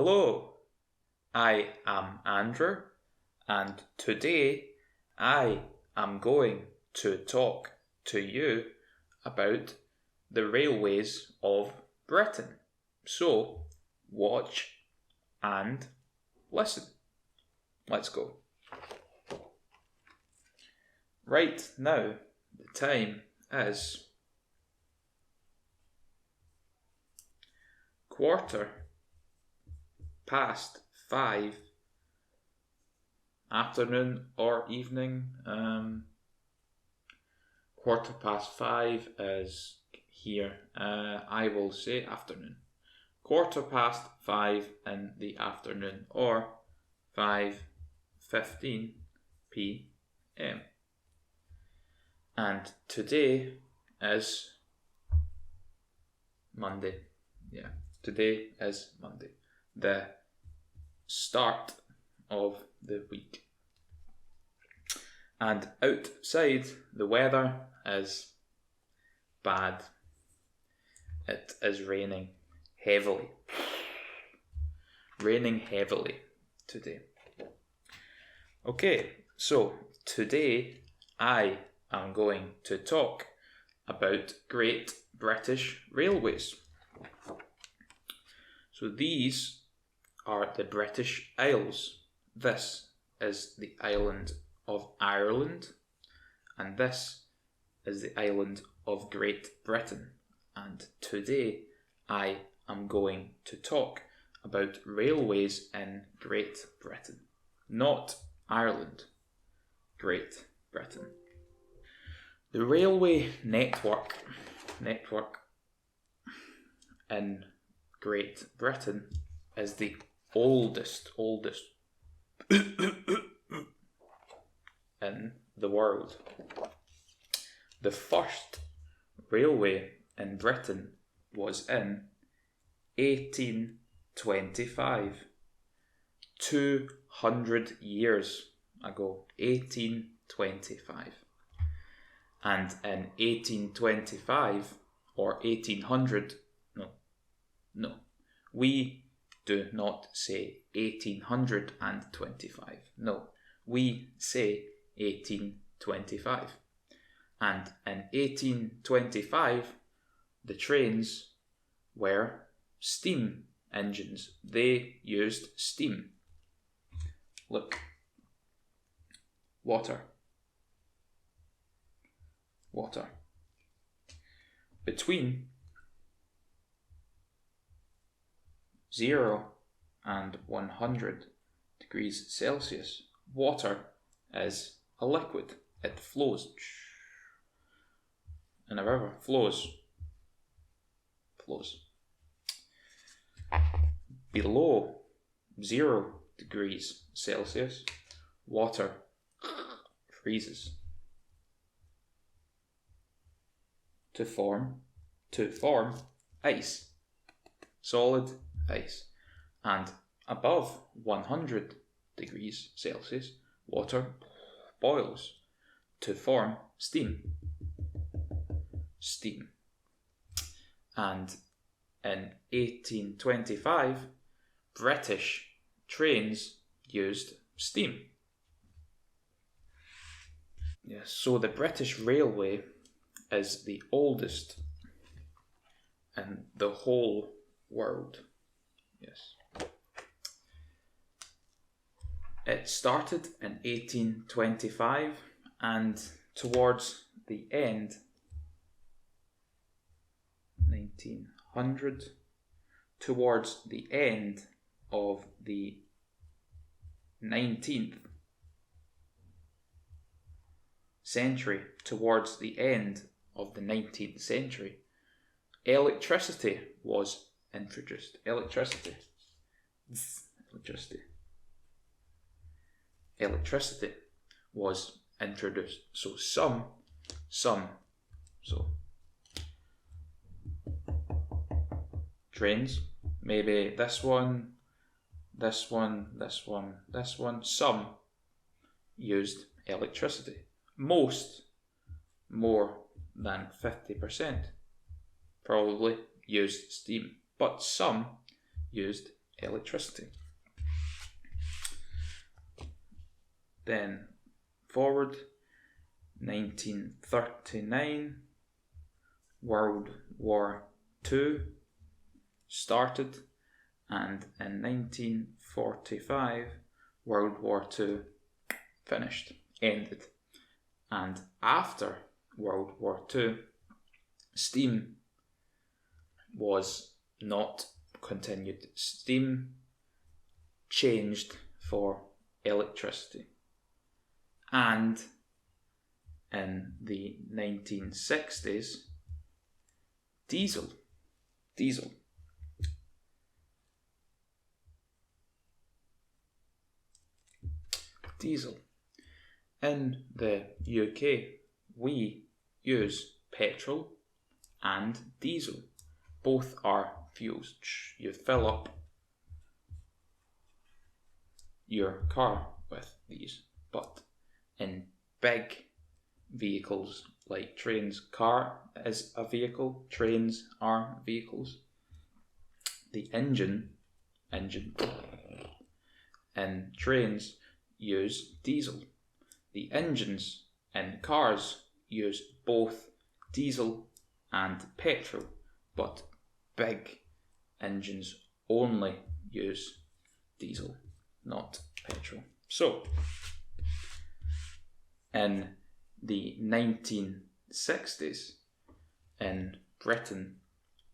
Hello, I am Andrew, and today I am going to talk to you about the railways of Britain. So, watch and listen. Let's go. Right now, the time is 5:15, afternoon or evening. 5:15 is here. I will say afternoon. 5:15 in the afternoon, or 5:15 p.m. And today is Monday. Yeah, today is Monday. The start of the week. And outside, the weather is bad. It is raining heavily. Raining heavily today. Okay, so today I am going to talk about Great British Railways. So these are the British Isles. This is the island of Ireland, and this is the island of Great Britain. And today I am going to talk about railways in Great Britain, not Ireland, Great Britain. The railway network in Great Britain is the oldest in the world. The first railway in Britain was in 1825, 200 years ago, 1825. And in 1825 or 1800, no, we do not say 1825. No, we say 1825. And in 1825, the trains were steam engines. They used steam. Look. Water. Between 0 and 100 degrees Celsius, water is a liquid. It flows in a river. Flows. Below 0 degrees Celsius, water freezes to form ice, solid ice. And above 100 degrees Celsius, water boils to form steam. And in 1825, British trains used steam. Yes, so the British Railway is the oldest in the whole world. Yes. It started in 1825, and towards the end, 1900, towards the end of the 19th century, towards the end of the 19th century, electricity was introduced. Electricity was introduced. So trains, maybe this one, some used electricity. Most, more than 50%, probably used steam, but some used electricity. Then forward, 1939, World War II started, and in 1945, World War II finished, ended. And after World War II, steam was not continued. Steam changed for electricity. And in the 1960s, diesel. In the UK, we use petrol and diesel. Both are fuels. You fill up your car with these. But in big vehicles like trains, car is a vehicle, trains are vehicles. The engine in trains use diesel. The engines in cars use both diesel and petrol, but big engines only use diesel, not petrol. So, in the 1960s in Britain,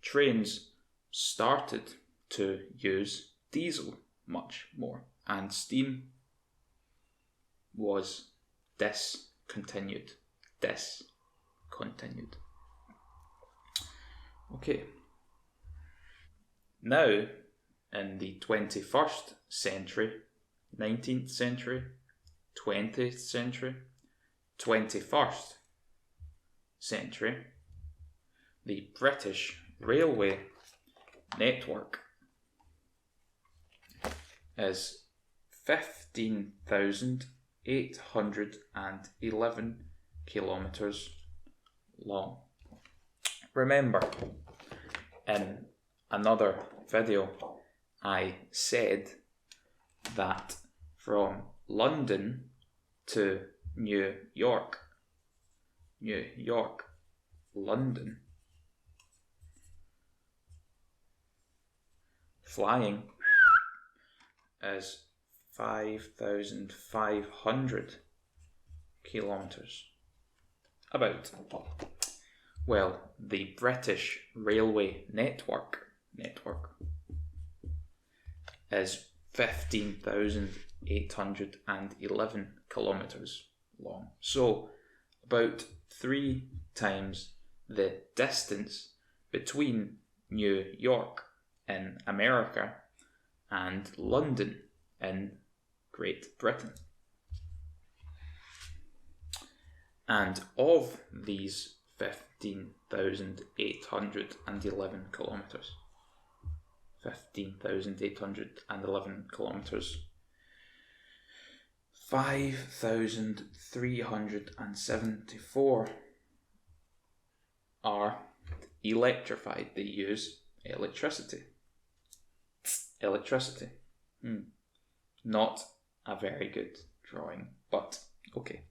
trains started to use diesel much more, and steam was discontinued. Okay. Now, in the 21st century, 19th century, 20th century, 21st century, the British railway network is 15,811 kilometres long. Remember, in another video, I said that from London to New York, London, flying is 5,500 kilometres. About. Well, the British railway network is 15,811 kilometres long. So, about 3 times the distance between New York in America and London in Great Britain. And of these 15,811 kilometres, 5,374 are electrified. They use electricity. Not a very good drawing, but okay.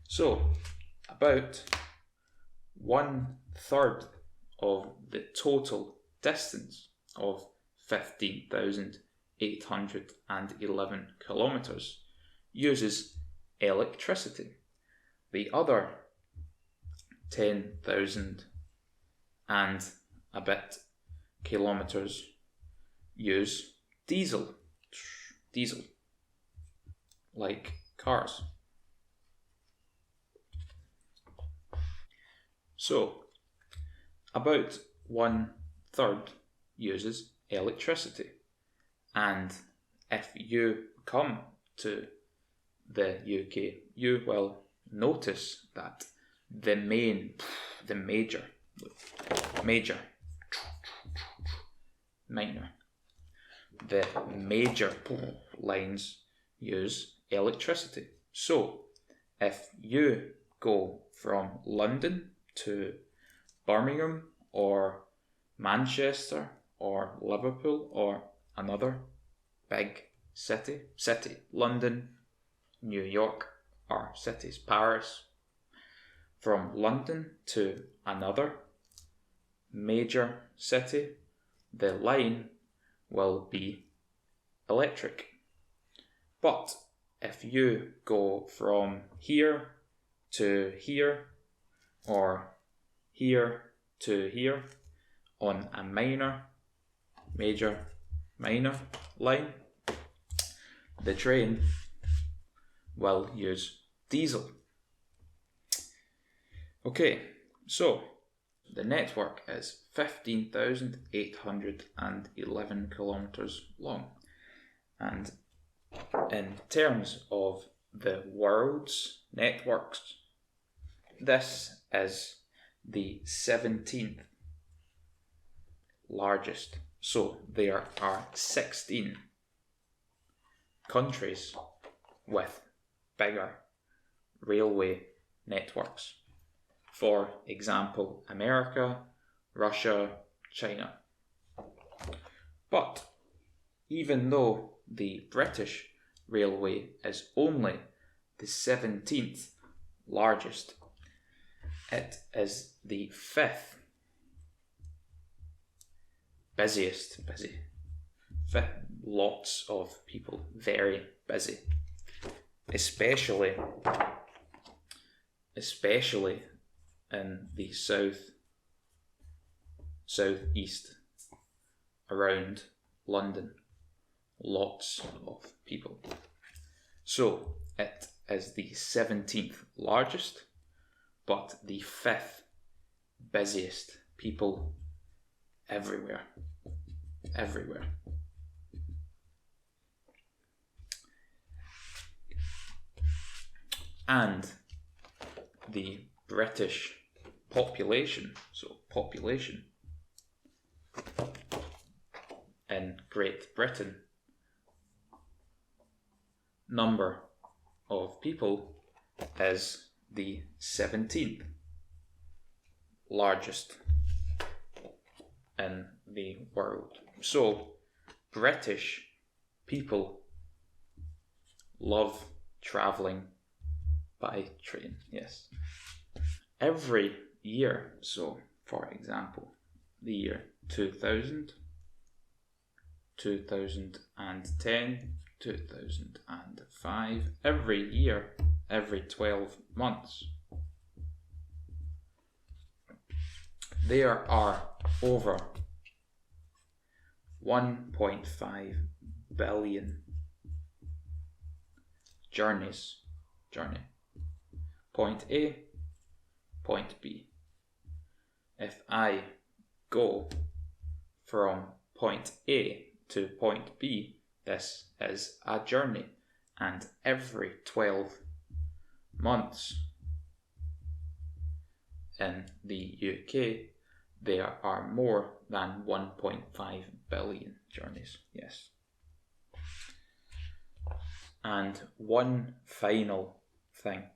So, about 1/3 of the total distance of 15,811 kilometres uses electricity. The other 10,000 and a bit kilometres use diesel, like cars. So, about 1/3 uses electricity. And if you come to the UK, you will notice that the major lines use electricity. So, if you go from London to Birmingham or Manchester or Liverpool or another big city. London, New York are cities. Paris. From London to another major city, the line will be electric. But if you go from here to here, or here to here on a major, minor line, the train will use diesel. Okay, so the network is 15,811 kilometers long, and in terms of the world's networks, this is the 17th largest. So there are 16 countries with bigger railway networks. For example, America, Russia, China. But even though the British Railway is only the 17th largest, it is the 5th busiest. Lots of people, very busy, especially in the southeast around London. Lots of people. So it is the 17th largest, but the 5th busiest. People everywhere. And the British population, so population in Great Britain, number of people is the 17th largest in the world. So British people love travelling by train, yes. Every year, so for example, the year 2000, 2010, 2005, every year, every 12 months, there are over 1.5 billion journeys. Point A, point B. If I go from point A to point B, this is a journey, and every 12 months in the UK there are more than 1.5 billion journeys, yes. And one final thing.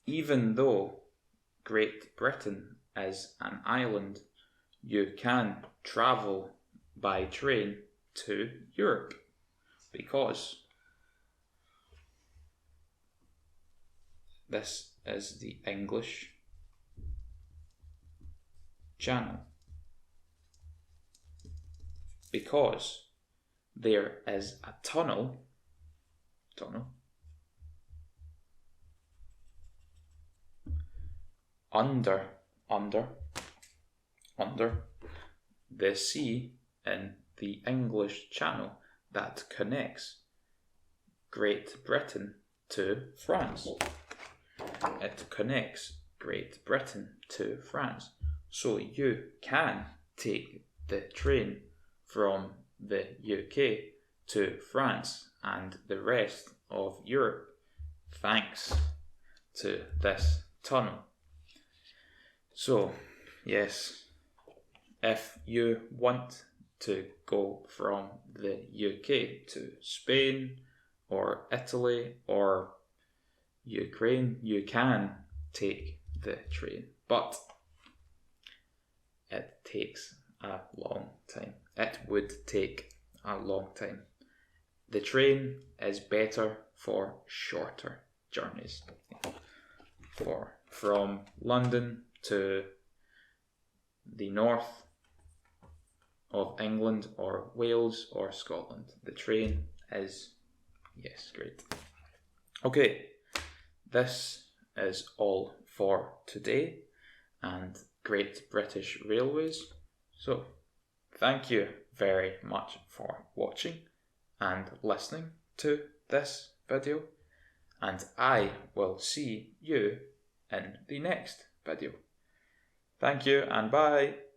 Even though Great Britain is an island, you can travel by train to Europe, because this is the English Channel, because there is a tunnel under the sea in the English Channel that connects Great Britain to France. It connects Great Britain to France. So you can take the train from the UK to France and the rest of Europe thanks to this tunnel. So, yes, if you want to go from the UK to Spain or Italy or Ukraine, you can take the train, but it takes a long time. it would take a long time. The train is better for shorter journeys. From London to the north of England or Wales or Scotland. The train is, yes, great. Okay, this is all for today and Great British Railways. So, thank you very much for watching and listening to this video, and I will see you in the next video. Thank you and bye.